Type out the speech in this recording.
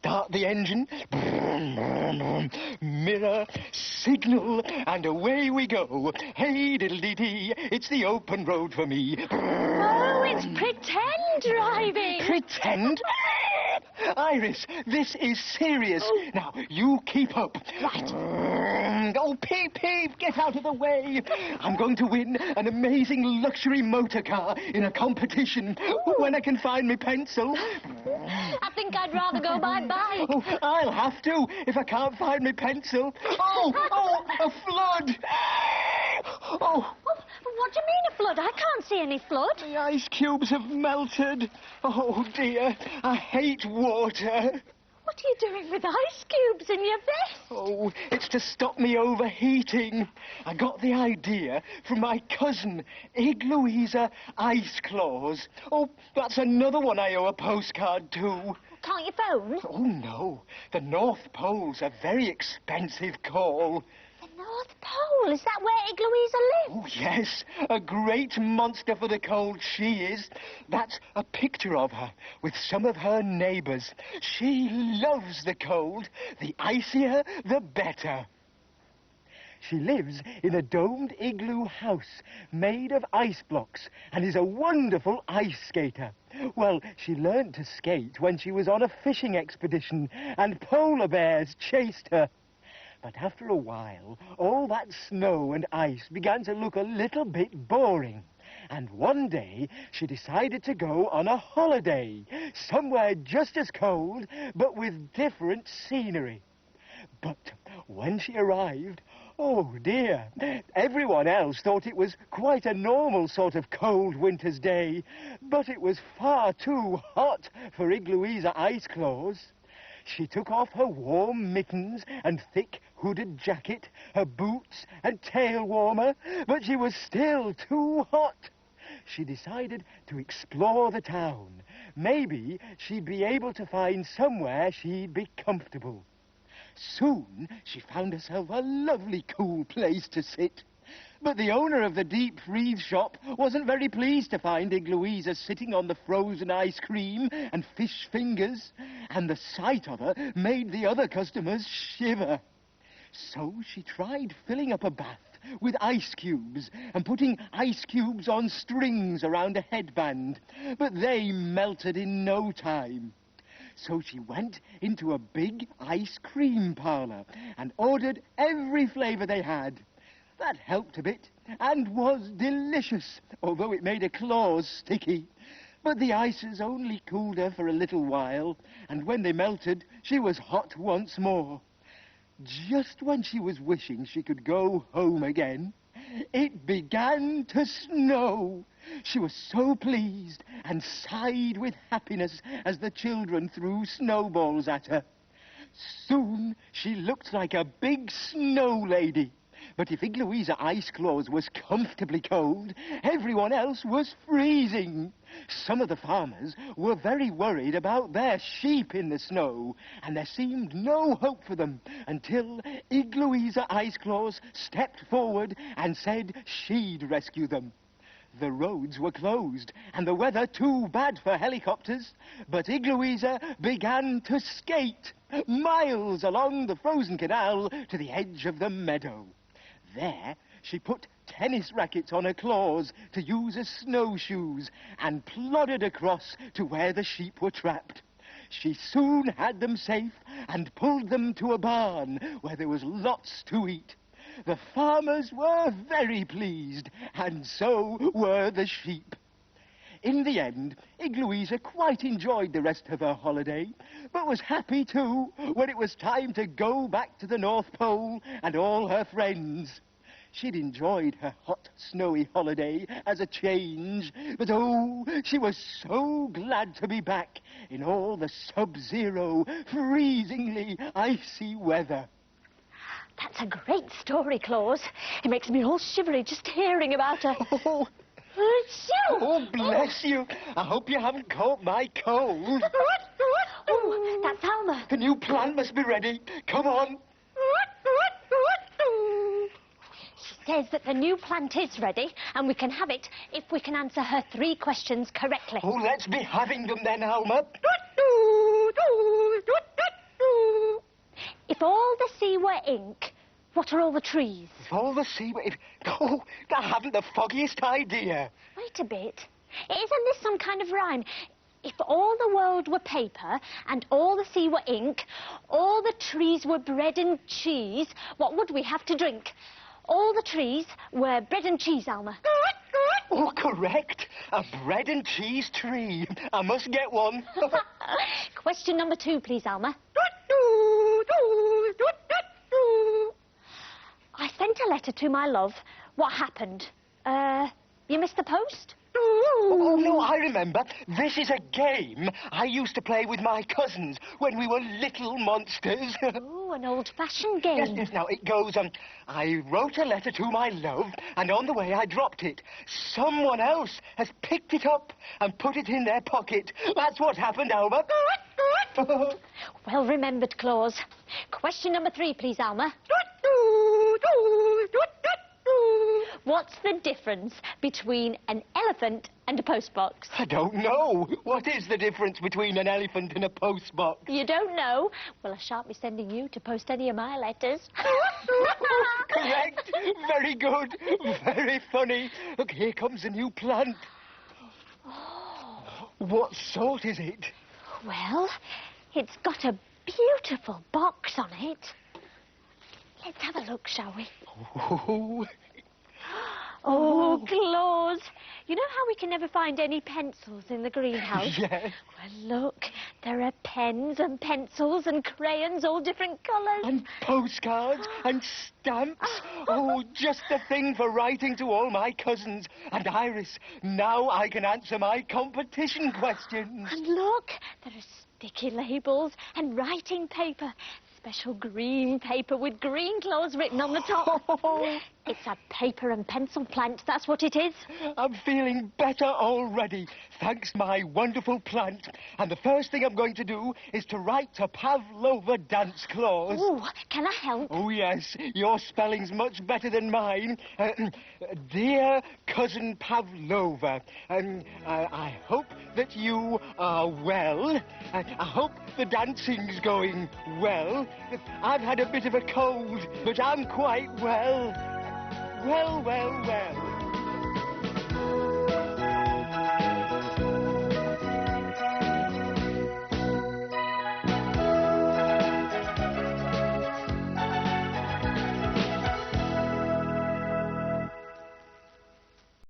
Start the engine. Mirror, signal, and away we go. Hey, diddle-dee-dee, it's the open road for me. Oh, it's pretend driving. Pretend? Iris, this is serious. Oh. Now, you keep up. Right. Oh, Peep, Peep, get out of the way. I'm going to win an amazing luxury motor car in a competition. When I can find my pencil. I think I'd rather go by bike. Oh, I'll have to if I can't find my pencil. Oh, a flood. Oh. What do you mean a flood? I can't see any flood. The ice cubes have melted. Oh, dear. I hate water. What are you doing with ice cubes in your vest? Oh, it's to stop me overheating. I got the idea from my cousin, Louisa Ice Claws. Oh, that's another one I owe a postcard to. Can't you phone? Oh, no. The North Pole's a very expensive call. The North Pole? Is that where Louisa lives? Oh, yes. A great monster for the cold she is. That's a picture of her with some of her neighbours. She loves the cold. The icier, the better. She lives in a domed igloo house made of ice blocks and is a wonderful ice skater. Well, she learned to skate when she was on a fishing expedition and polar bears chased her. But after a while, all that snow and ice began to look a little bit boring. And one day, she decided to go on a holiday, somewhere just as cold, but with different scenery. But when she arrived, oh dear, everyone else thought it was quite a normal sort of cold winter's day, but it was far too hot for Louisa Ice Claws. She took off her warm mittens and thick hooded jacket, her boots and tail warmer, but she was still too hot. She decided to explore the town. Maybe she'd be able to find somewhere she'd be comfortable. Soon she found herself a lovely cool place to sit. But the owner of the deep freeze shop wasn't very pleased to find Louisa sitting on the frozen ice cream and fish fingers, and the sight of her made the other customers shiver. So she tried filling up a bath with ice cubes and putting ice cubes on strings around a headband, but they melted in no time. So she went into a big ice cream parlour and ordered every flavour they had. That helped a bit and was delicious, although it made her claws sticky. But the ices only cooled her for a little while, and when they melted, she was hot once more. Just when she was wishing she could go home again, it began to snow. She was so pleased and sighed with happiness as the children threw snowballs at her. Soon she looked like a big snow lady. But if Louisa Ice Claws was comfortably cold, everyone else was freezing. Some of the farmers were very worried about their sheep in the snow, and there seemed no hope for them until Louisa Ice Claws stepped forward and said she'd rescue them. The roads were closed, and the weather too bad for helicopters, but Louisa began to skate miles along the frozen canal to the edge of the meadow. There, she put tennis rackets on her claws to use as snowshoes and plodded across to where the sheep were trapped. She soon had them safe and pulled them to a barn where there was lots to eat. The farmers were very pleased, and so were the sheep. In the end, Louisa quite enjoyed the rest of her holiday, but was happy too when it was time to go back to the North Pole and all her friends. She'd enjoyed her hot, snowy holiday as a change, but oh, she was so glad to be back in all the sub-zero, freezingly icy weather. That's a great story, Claus. It makes me all shivery just hearing about her. Oh, bless you. I hope you haven't caught my cold. Oh, that's Alma. The new plan must be ready. Come on. She says that the new plant is ready, and we can have it if we can answer her 3 questions correctly. Oh, let's be having them then, Alma. sea were ink, what are all the trees? If all the sea... Oh, I haven't the foggiest idea. Wait a bit. Isn't this some kind of rhyme? If all the world were paper and all the sea were ink, all the trees were bread and cheese, what would we have to drink? All the trees were bread and cheese, Alma. Oh, correct. A bread and cheese tree. I must get one. Question number 2, please, Alma. I sent a letter to my love. What happened? You missed the post? Oh, no, I remember. This is a game I used to play with my cousins when we were little monsters. Oh, an old-fashioned game. Yes, now, it goes, I wrote a letter to my love, and on the way I dropped it. Someone else has picked it up and put it in their pocket. That's what happened, Alma. Well remembered, Claus. Question number 3, please, Alma. What's the difference between an elephant and a postbox? I don't know. What is the difference between an elephant and a postbox? You don't know? Well, I shan't be sending you to post any of my letters. Correct. Very good. Very funny. Look, here comes a new plant. Oh. What sort is it? Well, it's got a beautiful box on it. Let's have a look, shall we? Oh. Oh, Claus, you know how we can never find any pencils in the greenhouse? Yes. Well, look, there are pens and pencils and crayons, all different colours. And postcards and stamps. Oh, just the thing for writing to all my cousins. And Iris, now I can answer my competition questions. And look, there are sticky labels and writing paper. Special green paper with Greenclaws written on the top. It's a paper and pencil plant, that's what it is. I'm feeling better already, thanks my wonderful plant. And the first thing I'm going to do is to write to Pavlova Dance Claus. Oh, can I help? Oh, yes, your spelling's much better than mine. Dear Cousin Pavlova, I hope that you are well. I hope the dancing's going well. I've had a bit of a cold, but I'm quite well. Well, well, well.